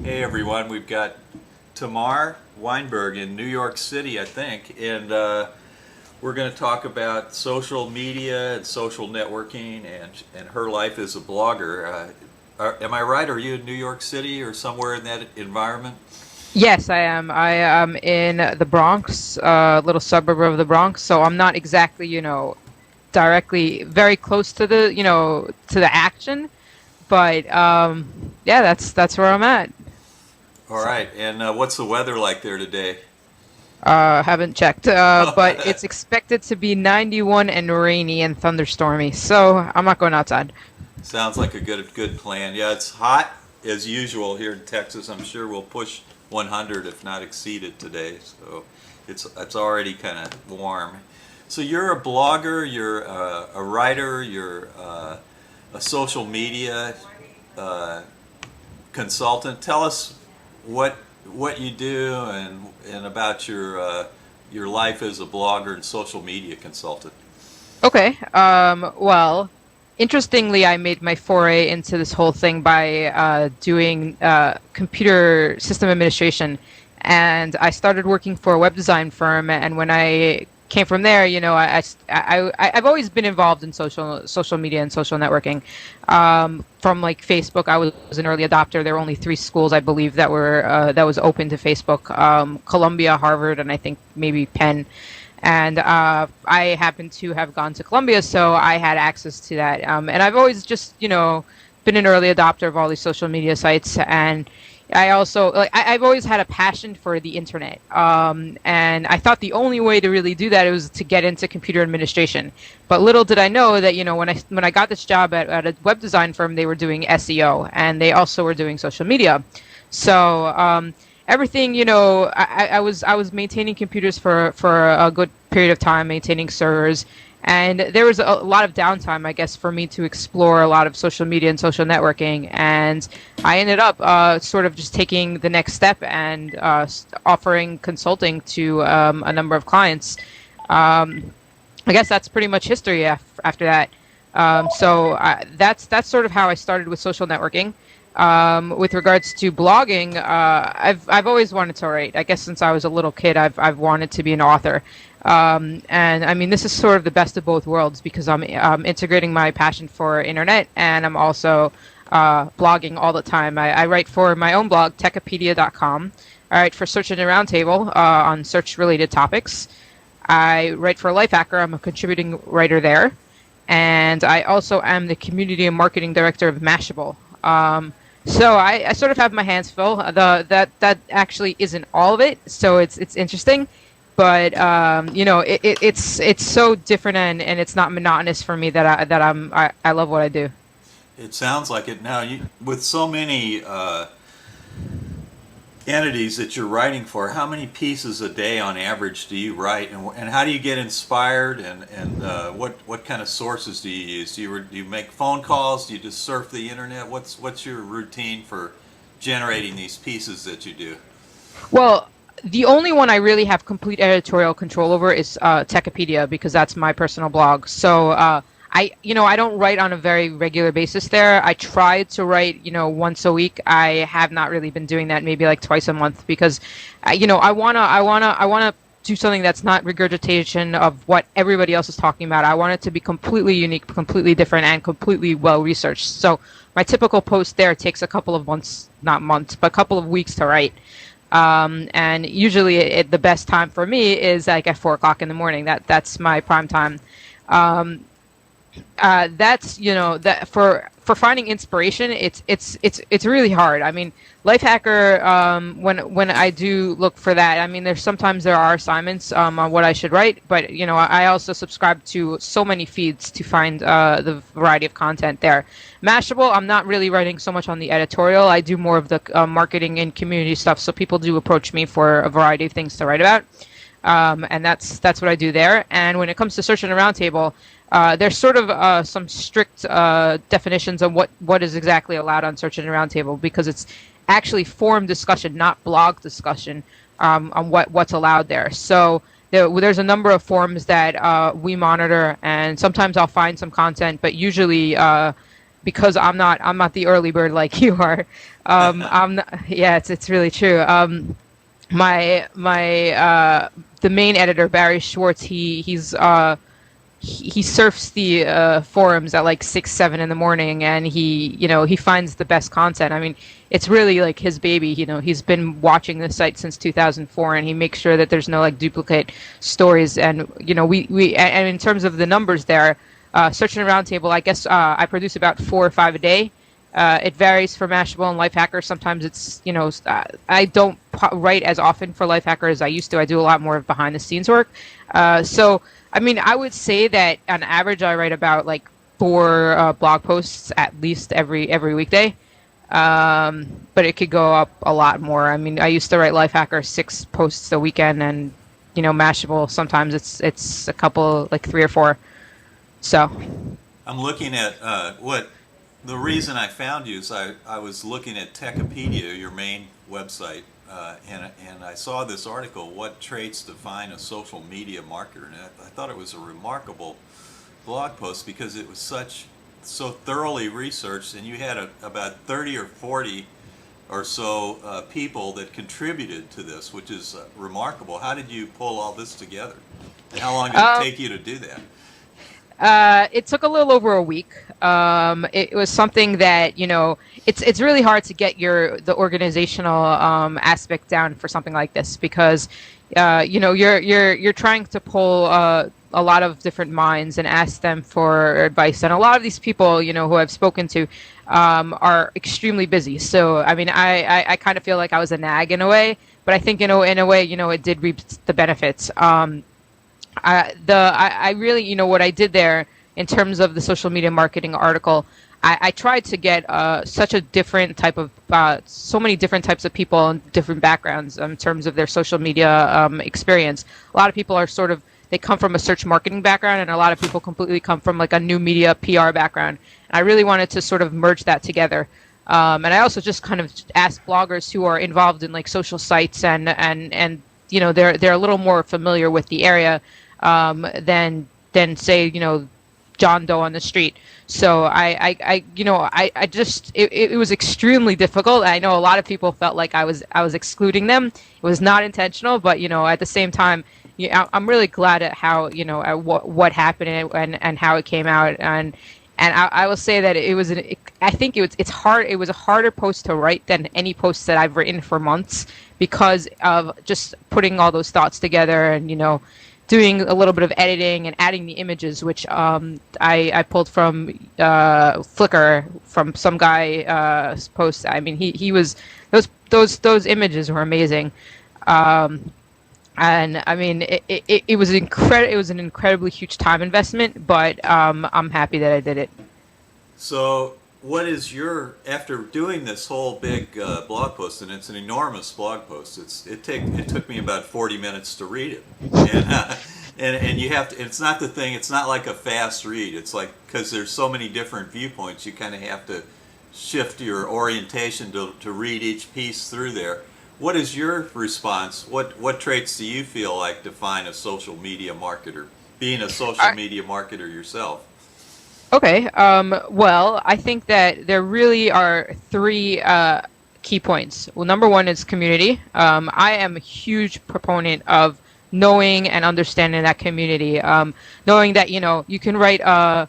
Hey everyone, we've got Tamar Weinberg in New York City, I think, and we're going to talk about social media and social networking and her life as a blogger. Am I right? Are you in New York City or somewhere in that environment? Yes, I am. I am in the Bronx, a little suburb of the Bronx, so I'm not exactly, directly very close to the action, but yeah, that's where I'm at. All So, right, and what's the weather like there today? haven't checked, but it's expected to be 91 and rainy and thunderstormy, so I'm not going outside. Sounds like a good plan. Yeah, it's hot as usual here in Texas. I'm sure we'll push 100 if not exceed it today. So it's already kind of warm. So you're a blogger, you're a writer, you're a social media uh, consultant. Tell us what what you do and about your life as a blogger and social media consultant. Okay. Well, interestingly, I made my foray into this whole thing by doing computer system administration, and I started working for a web design firm. And when I came from there, I've always been involved in social media and social networking. From like Facebook, I was an early adopter. There were only three schools, I believe, that was open to Facebook: Columbia, Harvard, and I think maybe Penn. And I happened to have gone to Columbia, so I had access to that. And I've always just, been an early adopter of all these social media sites. And I also, I've always had a passion for the internet. And I thought the only way to really do that was to get into computer administration. But little did I know that, when I got this job at a web design firm, they were doing SEO and they also were doing social media. So, everything, I was maintaining computers for a good period of time, maintaining servers, and there was a lot of downtime, I guess, for me to explore a lot of social media and social networking. And I ended up sort of just taking the next step and offering consulting to a number of clients. I guess that's pretty much history after that. That's sort of how I started with social networking. With regards to blogging, I've always wanted to write. I guess since I was a little kid, I've wanted to be an author. And I mean, this is sort of the best of both worlds because I'm integrating my passion for internet and I'm also blogging all the time. I write for my own blog, techipedia.com. I write for Search Engine Roundtable on search-related topics. I write for Lifehacker. I'm a contributing writer there. And I also am the community and marketing director of Mashable. So I sort of have my hands full. That actually isn't all of it, so it's interesting, but it's so different and it's not monotonous for me I love what I do. It sounds like it now. You with so many entities that you're writing for, how many pieces a day on average do you write, and how do you get inspired, and what kind of sources do you use? Do you make phone calls? Do you just surf the internet? What's your routine for generating these pieces that you do? Well, the only one I really have complete editorial control over is Techipedia because that's my personal blog. So I don't write on a very regular basis there. I try to write, once a week. I have not really been doing that, maybe like twice a month because, I wanna do something that's not regurgitation of what everybody else is talking about. I want it to be completely unique, completely different, and completely well researched. So my typical post there takes a couple of months, not months, but a couple of weeks to write. And usually the best time for me is like at 4 o'clock in the morning. That's my prime time. Um, that's that for finding inspiration, it's really hard. I mean, Lifehacker, when I do look for that, I mean, there are assignments on what I should write, but I also subscribe to so many feeds to find the variety of content there. Mashable, I'm not really writing so much on the editorial. I do more of the marketing and community stuff, so people do approach me for a variety of things to write about. And that's what I do there. And when it comes to Search and Roundtable, there's sort of some strict definitions on what is exactly allowed on Search Engine Roundtable because it's actually forum discussion, not blog discussion, on what's allowed there. So there's a number of forums that we monitor, and sometimes I'll find some content, but usually because I'm not the early bird like you are. I'm not, yeah, it's really true. My the main editor, Barry Schwartz, he surfs the forums at like 6, 7 in the morning, and he finds the best content. I mean, it's really like his baby. He's been watching the site since 2004, and he makes sure that there's no like duplicate stories. And and in terms of the numbers there, Search and Roundtable, I guess I produce about 4 or 5 a day. It varies for Mashable and Lifehacker. Sometimes it's, I don't write as often for Lifehacker as I used to. I do a lot more of behind the scenes work. So, I mean, I would say that on average I write about like 4 blog posts at least every weekday. But it could go up a lot more. I mean, I used to write Lifehacker 6 posts a weekend, and Mashable sometimes it's a couple, like 3 or 4. So I'm looking at what the reason I found you is I was looking at Techipedia, your main website, and I saw this article, What Traits Define a Social Media Marketer, and I thought it was a remarkable blog post because it was so thoroughly researched, and you had about 30 or 40 or so people that contributed to this, which is remarkable. How did you pull all this together? And how long did it take you to do that? It took a little over a week. It was something that, it's really hard to get the organizational aspect down for something like this because you're trying to pull a lot of different minds and ask them for advice, and a lot of these people who I've spoken to are extremely busy. So I mean, I kind of feel like I was a nag in a way, but I think in a way it did reap the benefits. I really, what I did there in terms of the social media marketing article, I tried to get such a different type of, so many different types of people and different backgrounds in terms of their social media experience. A lot of people are they come from a search marketing background, and a lot of people completely come from like a new media PR background. And I really wanted to sort of merge that together. And I also just kind of asked bloggers who are involved in like social sites and they're a little more familiar with the area than say John Doe on the street. So it was extremely difficult. I know a lot of people felt like I was excluding them. It was not intentional, but at the same time, I'm really glad at how at what happened and how it came out. And I will say that I think it's hard. It was a harder post to write than any post that I've written for months because of just putting all those thoughts together and doing a little bit of editing and adding the images, which I pulled from Flickr from some guy's post. I mean, he was those images were amazing, and I mean it was It was an incredibly huge time investment, but I'm happy that I did it. So, what is after doing this whole big blog post, and it's an enormous blog post. It took me about 40 minutes to read it, and you have to. It's not like a fast read. It's like because there's so many different viewpoints, you kind of have to shift your orientation to read each piece through there. What is your response? What traits do you feel like define a social media marketer? Being a social media marketer yourself. Okay. Well, I think that there really are 3 key points. Well, number 1 is community. I am a huge proponent of knowing and understanding that community. Knowing that you can write. I'm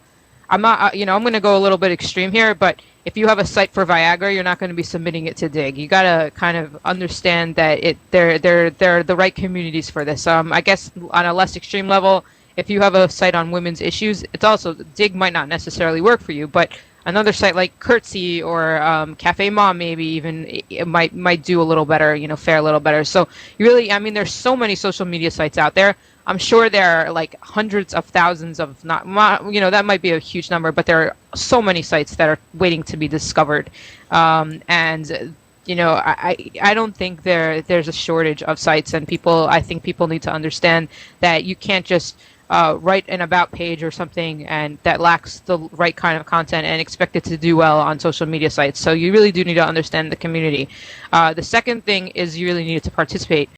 not. I'm going to go a little bit extreme here, but if you have a site for Viagra, you're not going to be submitting it to Dig. You got to kind of understand that they're the right communities for this. I guess on a less extreme level, if you have a site on women's issues, it's also Dig might not necessarily work for you, but another site like Curtsy or Cafe Mom maybe even it might do a little better, fare a little better. So there's so many social media sites out there. I'm sure there are like hundreds of thousands of that might be a huge number, but there are so many sites that are waiting to be discovered. I don't think there's a shortage of sites, and I think people need to understand that you can't just write an about page or something and that lacks the right kind of content and expect it to do well on social media sites. So you really do need to understand the community. The second thing is you really need to participate.